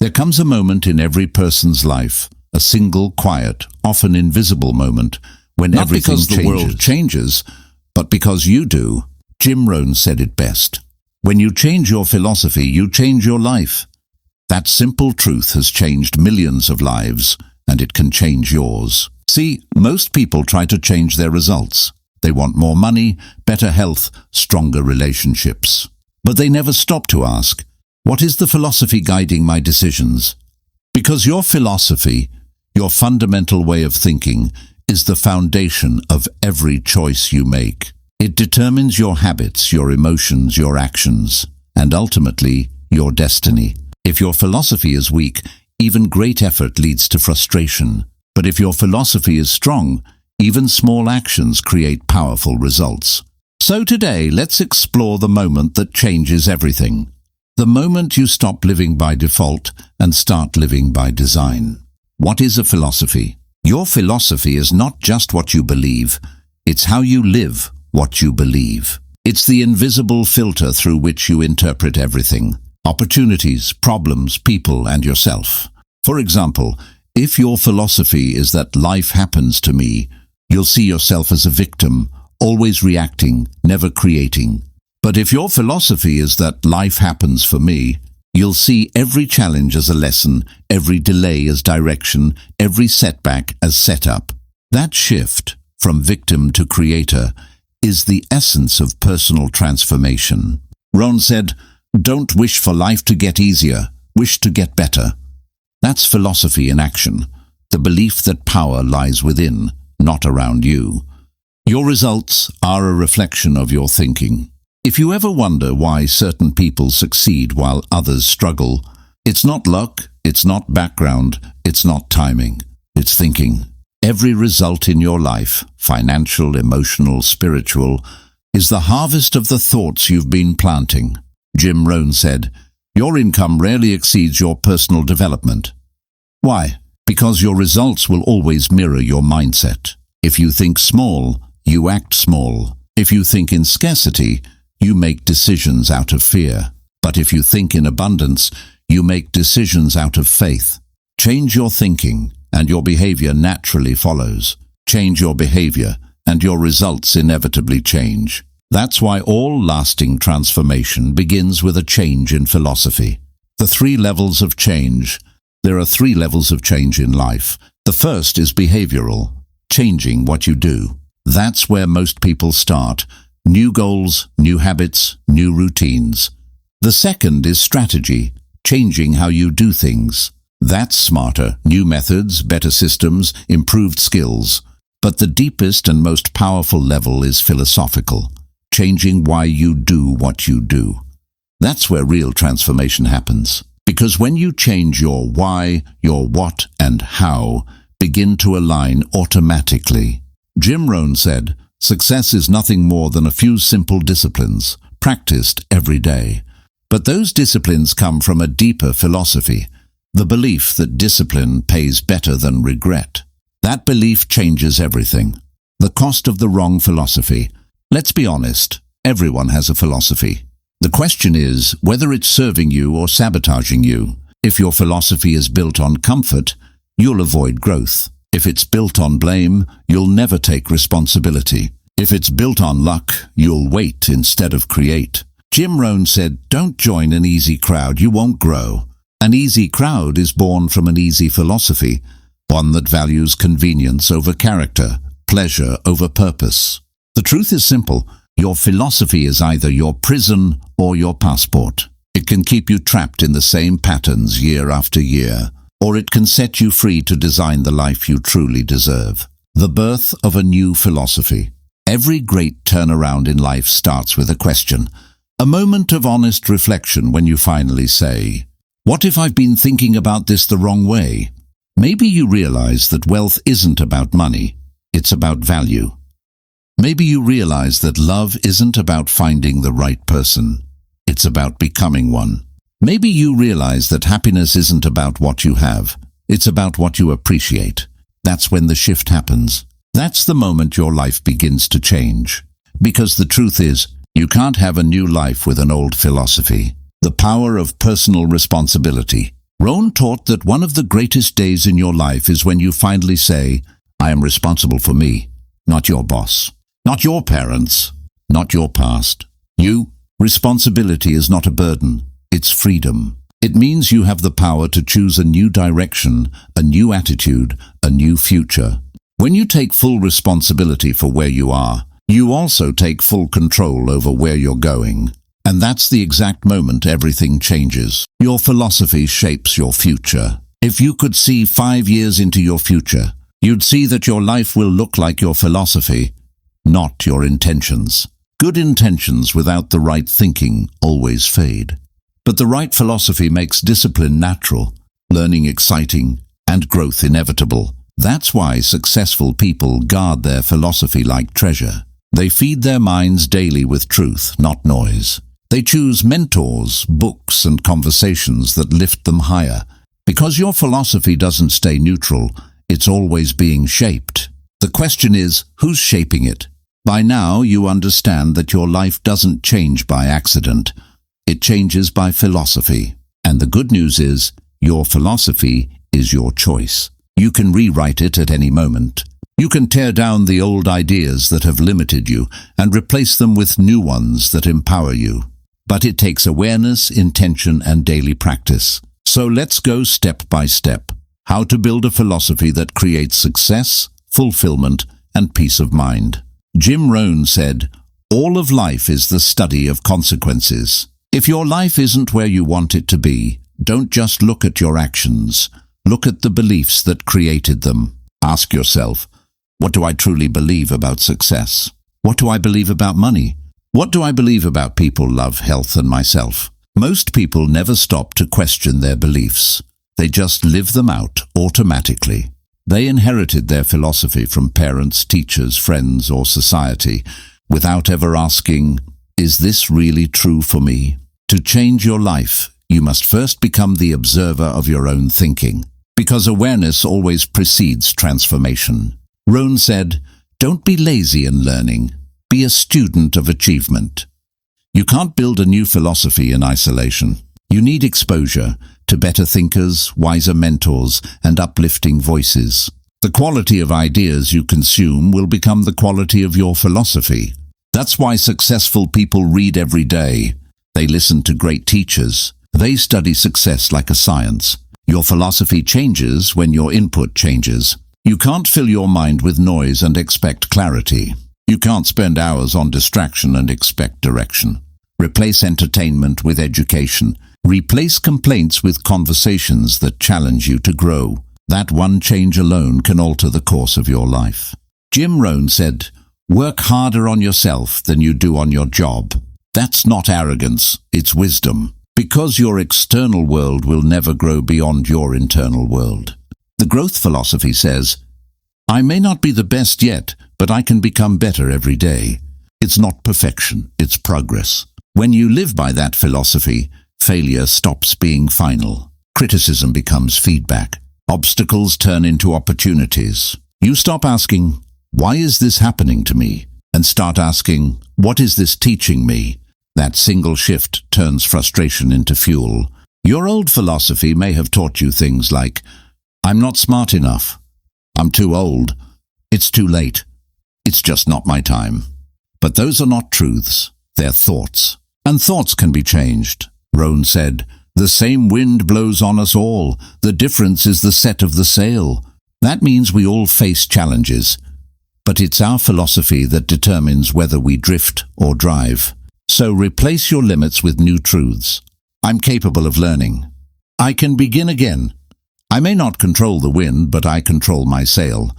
There comes a moment in every person's life, a single, quiet, often invisible moment, when Not everything because the world changes, but because you do. Jim Rohn said it best. When you change your philosophy, you change your life. That simple truth has changed millions of lives, and it can change yours. See, most people try to change their results. They want more money, better health, stronger relationships. But they never stop to ask, what is the philosophy guiding my decisions? Because your philosophy, your fundamental way of thinking, is the foundation of every choice you make. It determines your habits, your emotions, your actions, and ultimately, your destiny. If your philosophy is weak, even great effort leads to frustration. But if your philosophy is strong, even small actions create powerful results. So today, let's explore the moment that changes everything. The moment you stop living by default and start living by design. What is a philosophy? Your philosophy is not just what you believe, it's how you live what you believe. It's the invisible filter through which you interpret everything. Opportunities, problems, people, and yourself. For example, if your philosophy is that life happens to me, you'll see yourself as a victim, always reacting, never creating. But if your philosophy is that life happens for me, you'll see every challenge as a lesson, every delay as direction, every setback as setup. That shift, from victim to creator, is the essence of personal transformation. Rohn said, "Don't wish for life to get easier, wish to get better." That's philosophy in action, the belief that power lies within, not around you. Your results are a reflection of your thinking. If you ever wonder why certain people succeed while others struggle, it's not luck, it's not background, it's not timing, it's thinking. Every result in your life, financial, emotional, spiritual, is the harvest of the thoughts you've been planting. Jim Rohn said, "Your income rarely exceeds your personal development." Why? Because your results will always mirror your mindset. If you think small, you act small. If you think in scarcity, you make decisions out of fear. But if you think in abundance, you make decisions out of faith. Change your thinking, and your behavior naturally follows. Change your behavior, and your results inevitably change. That's why all lasting transformation begins with a change in philosophy. The 3 levels of change. There are 3 levels of change in life. The first is behavioral, changing what you do. That's where most people start. New goals, new habits, new routines. The second is strategy, changing how you do things. That's smarter, new methods, better systems, improved skills. But the deepest and most powerful level is philosophical, changing why you do what you do. That's where real transformation happens. Because when you change your why, your what, and how begin to align automatically. Jim Rohn said, "Success is nothing more than a few simple disciplines, practiced every day." But those disciplines come from a deeper philosophy, the belief that discipline pays better than regret. That belief changes everything. The cost of the wrong philosophy. Let's be honest, everyone has a philosophy. The question is whether it's serving you or sabotaging you. If your philosophy is built on comfort, you'll avoid growth. If it's built on blame, you'll never take responsibility. If it's built on luck, you'll wait instead of create. Jim Rohn said, "Don't join an easy crowd, you won't grow." An easy crowd is born from an easy philosophy, one that values convenience over character, pleasure over purpose. The truth is simple. Your philosophy is either your prison or your passport. It can keep you trapped in the same patterns year after year, or it can set you free to design the life you truly deserve. The birth of a new philosophy. Every great turnaround in life starts with a question, a moment of honest reflection when you finally say, "What if I've been thinking about this the wrong way?" Maybe you realize that wealth isn't about money, it's about value. Maybe you realize that love isn't about finding the right person, it's about becoming one. Maybe you realize that happiness isn't about what you have, it's about what you appreciate. That's when the shift happens. That's the moment your life begins to change. Because the truth is, you can't have a new life with an old philosophy. The power of personal responsibility. Rohn taught that one of the greatest days in your life is when you finally say, I am responsible for me, not your boss, not your parents, not your past. Responsibility is not a burden, it's freedom. It means you have the power to choose a new direction, a new attitude, a new future. When you take full responsibility for where you are, you also take full control over where you're going. And that's the exact moment everything changes. Your philosophy shapes your future. If you could see 5 years into your future, you'd see that your life will look like your philosophy, not your intentions. Good intentions without the right thinking always fade. But the right philosophy makes discipline natural, learning exciting, and growth inevitable. That's why successful people guard their philosophy like treasure. They feed their minds daily with truth, not noise. They choose mentors, books, and conversations that lift them higher. Because your philosophy doesn't stay neutral, it's always being shaped. The question is, who's shaping it? By now, you understand that your life doesn't change by accident. It changes by philosophy. And the good news is, your philosophy is your choice. You can rewrite it at any moment. You can tear down the old ideas that have limited you and replace them with new ones that empower you. But it takes awareness, intention, and daily practice. So let's go step by step. How to build a philosophy that creates success, fulfillment, and peace of mind. Jim Rohn said, all of life is the study of consequences. If your life isn't where you want it to be, don't just look at your actions. Look at the beliefs that created them. Ask yourself, what do I truly believe about success? What do I believe about money? What do I believe about people, love, health, and myself? Most people never stop to question their beliefs. They just live them out automatically. They inherited their philosophy from parents, teachers, friends, or society, without ever asking, is this really true for me? To change your life, you must first become the observer of your own thinking, because awareness always precedes transformation. Rohn said, don't be lazy in learning. Be a student of achievement. You can't build a new philosophy in isolation. You need exposure to better thinkers, wiser mentors, and uplifting voices. The quality of ideas you consume will become the quality of your philosophy. That's why successful people read every day. They listen to great teachers. They study success like a science. Your philosophy changes when your input changes. You can't fill your mind with noise and expect clarity. You can't spend hours on distraction and expect direction. Replace entertainment with education. Replace complaints with conversations that challenge you to grow. That one change alone can alter the course of your life. Jim Rohn said, work harder on yourself than you do on your job. That's not arrogance, it's wisdom. Because your external world will never grow beyond your internal world. The growth philosophy says, I may not be the best yet, but I can become better every day. It's not perfection, it's progress. When you live by that philosophy, failure stops being final. Criticism becomes feedback. Obstacles turn into opportunities. You stop asking, why is this happening to me? And start asking, what is this teaching me? That single shift turns frustration into fuel. Your old philosophy may have taught you things like, I'm not smart enough. I'm too old. It's too late. It's just not my time. But those are not truths. They're thoughts. And thoughts can be changed. Rohn said, the same wind blows on us all. The difference is the set of the sail. That means we all face challenges. But it's our philosophy that determines whether we drift or drive. So replace your limits with new truths. I'm capable of learning. I can begin again. I may not control the wind, but I control my sail.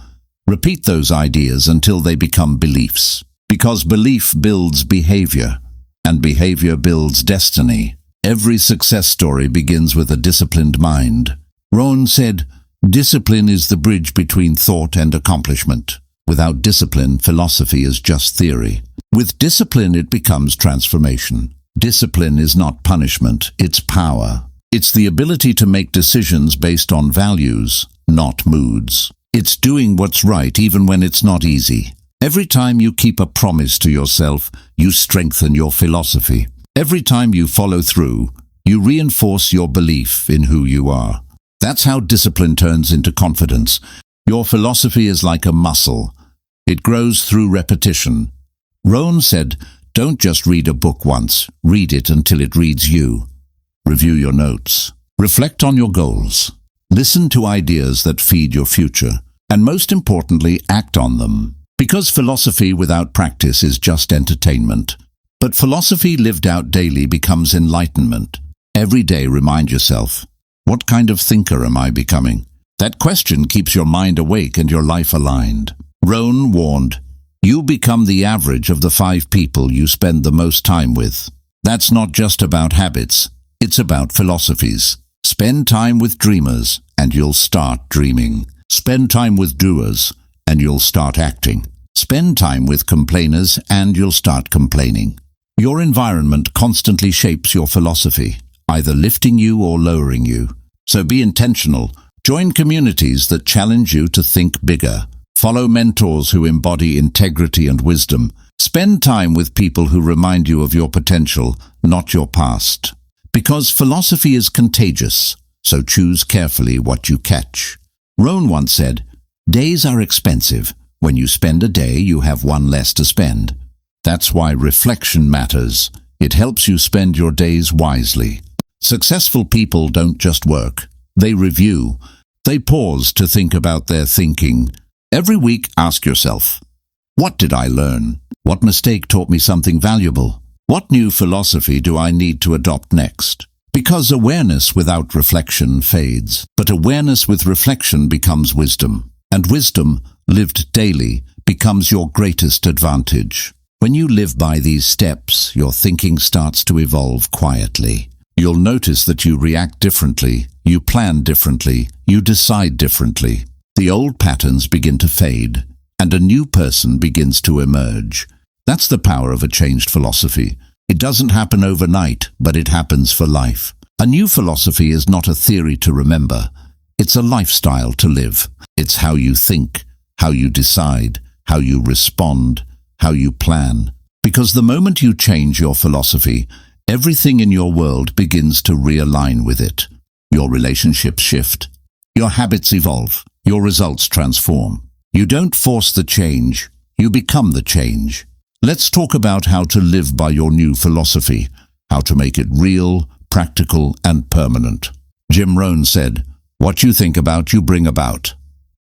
Repeat those ideas until they become beliefs. Because belief builds behavior, and behavior builds destiny. Every success story begins with a disciplined mind. Rohn said, discipline is the bridge between thought and accomplishment. Without discipline, philosophy is just theory. With discipline, it becomes transformation. Discipline is not punishment, it's power. It's the ability to make decisions based on values, not moods. It's doing what's right even when it's not easy. Every time you keep a promise to yourself, you strengthen your philosophy. Every time you follow through, You reinforce your belief in who you are. That's how discipline turns into confidence. Your philosophy is like a muscle. It grows through repetition. Rohn said, "Don't just read a book once, read it until it reads you." Review your notes. Reflect on your goals. Listen to ideas that feed your future. And most importantly, act on them. Because philosophy without practice is just entertainment. But philosophy lived out daily becomes enlightenment. Every day remind yourself, what kind of thinker am I becoming? That question keeps your mind awake and your life aligned. Rohn warned, you become the average of the 5 people you spend the most time with. That's not just about habits, it's about philosophies. Spend time with dreamers and you'll start dreaming. Spend time with doers and you'll start acting. Spend time with complainers and you'll start complaining. Your environment constantly shapes your philosophy, either lifting you or lowering you. So be intentional. Join communities that challenge you to think bigger. Follow mentors who embody integrity and wisdom. Spend time with people who remind you of your potential, not your past. Because philosophy is contagious, so choose carefully what you catch. Rohn once said, days are expensive. When you spend a day, you have one less to spend. That's why reflection matters. It helps you spend your days wisely. Successful people don't just work. They review. They pause to think about their thinking. Every week, ask yourself, what did I learn? What mistake taught me something valuable? What new philosophy do I need to adopt next? Because awareness without reflection fades, but awareness with reflection becomes wisdom. And wisdom, lived daily, becomes your greatest advantage. When you live by these steps, your thinking starts to evolve quietly. You'll notice that you react differently, you plan differently, you decide differently. The old patterns begin to fade, and a new person begins to emerge. That's the power of a changed philosophy. It doesn't happen overnight, but it happens for life. A new philosophy is not a theory to remember. It's a lifestyle to live. It's how you think, how you decide, how you respond, how you plan. Because the moment you change your philosophy, everything in your world begins to realign with it. Your relationships shift. Your habits evolve. Your results transform. You don't force the change. You become the change. Let's talk about how to live by your new philosophy, how to make it real, practical, and permanent. Jim Rohn said, what you think about, you bring about.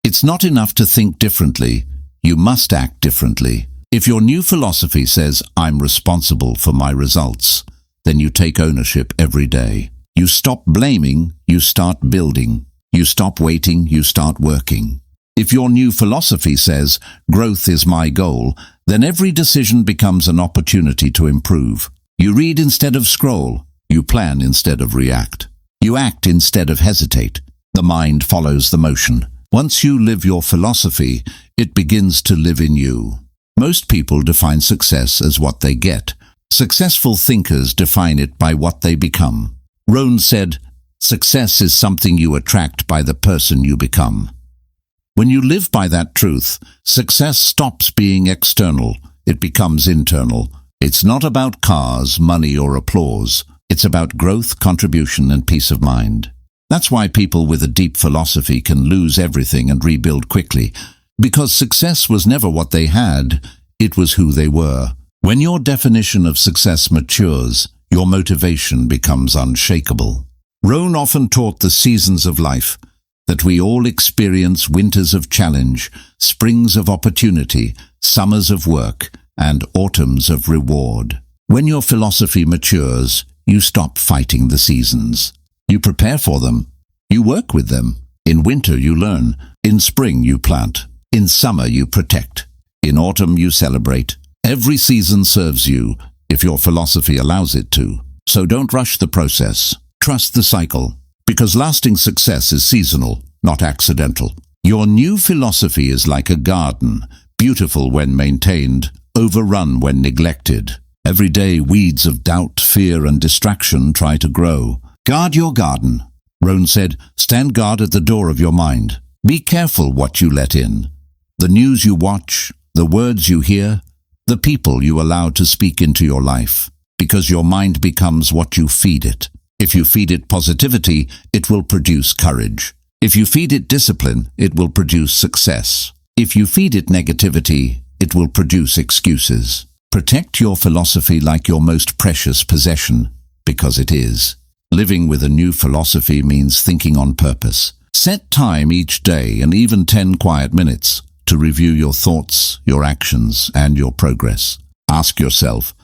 It's not enough to think differently. You must act differently. If your new philosophy says, I'm responsible for my results, then you take ownership every day. You stop blaming, you start building. You stop waiting, you start working. If your new philosophy says, growth is my goal, then every decision becomes an opportunity to improve. You read instead of scroll. You plan instead of react. You act instead of hesitate. The mind follows the motion. Once you live your philosophy, it begins to live in you. Most people define success as what they get. Successful thinkers define it by what they become. Rohn said, success is something you attract by the person you become. When you live by that truth, success stops being external. It becomes internal. It's not about cars, money, or applause. It's about growth, contribution, and peace of mind. That's why people with a deep philosophy can lose everything and rebuild quickly. Because success was never what they had, it was who they were. When your definition of success matures, your motivation becomes unshakable. Rohn often taught the seasons of life, that we all experience winters of challenge, springs of opportunity, summers of work, and autumns of reward. When your philosophy matures, you stop fighting the seasons. You prepare for them. You work with them. In winter you learn. In spring you plant. In summer you protect. In autumn you celebrate. Every season serves you, if your philosophy allows it to. So don't rush the process. Trust the cycle. Because lasting success is seasonal, not accidental. Your new philosophy is like a garden, beautiful when maintained, overrun when neglected. Every day weeds of doubt, fear, and distraction try to grow. Guard your garden. Rohn said, stand guard at the door of your mind. Be careful what you let in. The news you watch, the words you hear, the people you allow to speak into your life. Because your mind becomes what you feed it. If you feed it positivity, it will produce courage. If you feed it discipline, it will produce success. If you feed it negativity, it will produce excuses. Protect your philosophy like your most precious possession, because it is. Living with a new philosophy means thinking on purpose. Set time each day and even 10 quiet minutes to review your thoughts, your actions, and your progress. Ask yourself,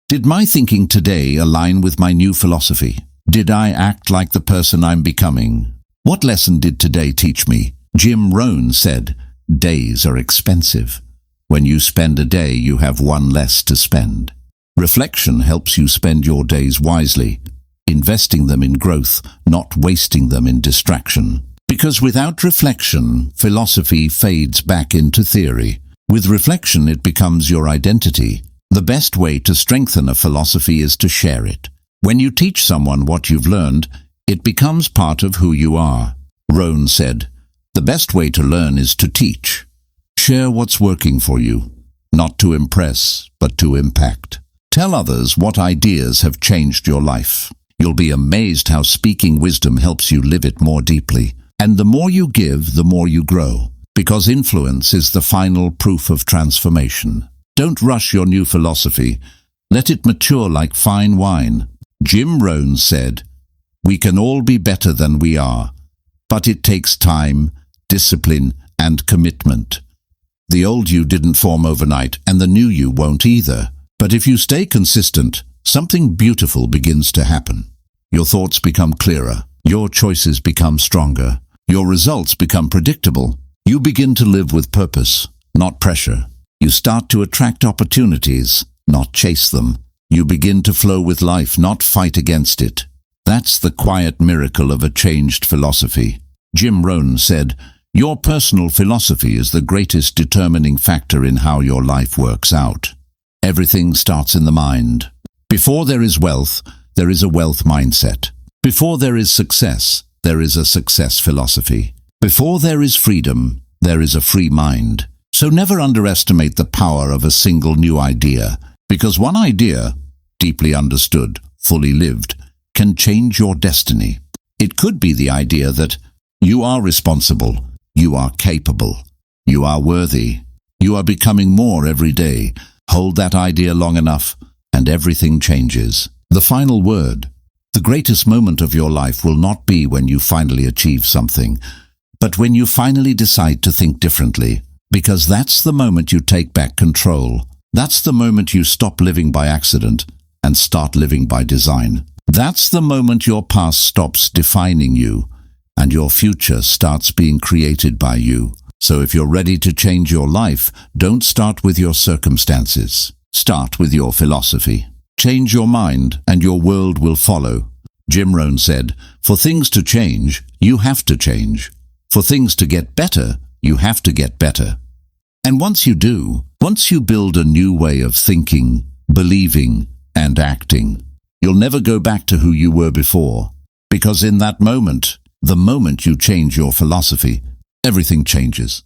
did my thinking today align with my new philosophy? Did I act like the person I'm becoming? What lesson did today teach me? Jim Rohn said, days are expensive. When you spend a day, you have one less to spend. Reflection helps you spend your days wisely, investing them in growth, not wasting them in distraction. Because without reflection, philosophy fades back into theory. With reflection, it becomes your identity. The best way to strengthen a philosophy is to share it. When you teach someone what you've learned, it becomes part of who you are. Rohn said, the best way to learn is to teach. Share what's working for you, not to impress, but to impact. Tell others what ideas have changed your life. You'll be amazed how speaking wisdom helps you live it more deeply. And the more you give, the more you grow. Because influence is the final proof of transformation. Don't rush your new philosophy. Let it mature like fine wine. Jim Rohn said, we can all be better than we are, but it takes time, discipline, and commitment. The old you didn't form overnight, and the new you won't either. But if you stay consistent, something beautiful begins to happen. Your thoughts become clearer. Your choices become stronger. Your results become predictable. You begin to live with purpose, not pressure. You start to attract opportunities, not chase them. You begin to flow with life, not fight against it. That's the quiet miracle of a changed philosophy. Jim Rohn said, your personal philosophy is the greatest determining factor in how your life works out. Everything starts in the mind. Before there is wealth, there is a wealth mindset. Before there is success, there is a success philosophy. Before there is freedom, there is a free mind. So never underestimate the power of a single new idea, because one idea, deeply understood, fully lived, can change your destiny. It could be the idea that you are responsible, you are capable, you are worthy, you are becoming more every day. Hold that idea long enough, and everything changes. The final word. The greatest moment of your life will not be when you finally achieve something, but when you finally decide to think differently, because that's the moment you take back control. That's the moment you stop living by accident and start living by design. That's the moment your past stops defining you and your future starts being created by you. So if you're ready to change your life, don't start with your circumstances. Start with your philosophy. Change your mind and your world will follow. Jim Rohn said, for things to change, you have to change. For things to get better, you have to get better. And once you do, once you build a new way of thinking, believing, and acting, you'll never go back to who you were before. Because in that moment, the moment you change your philosophy, everything changes.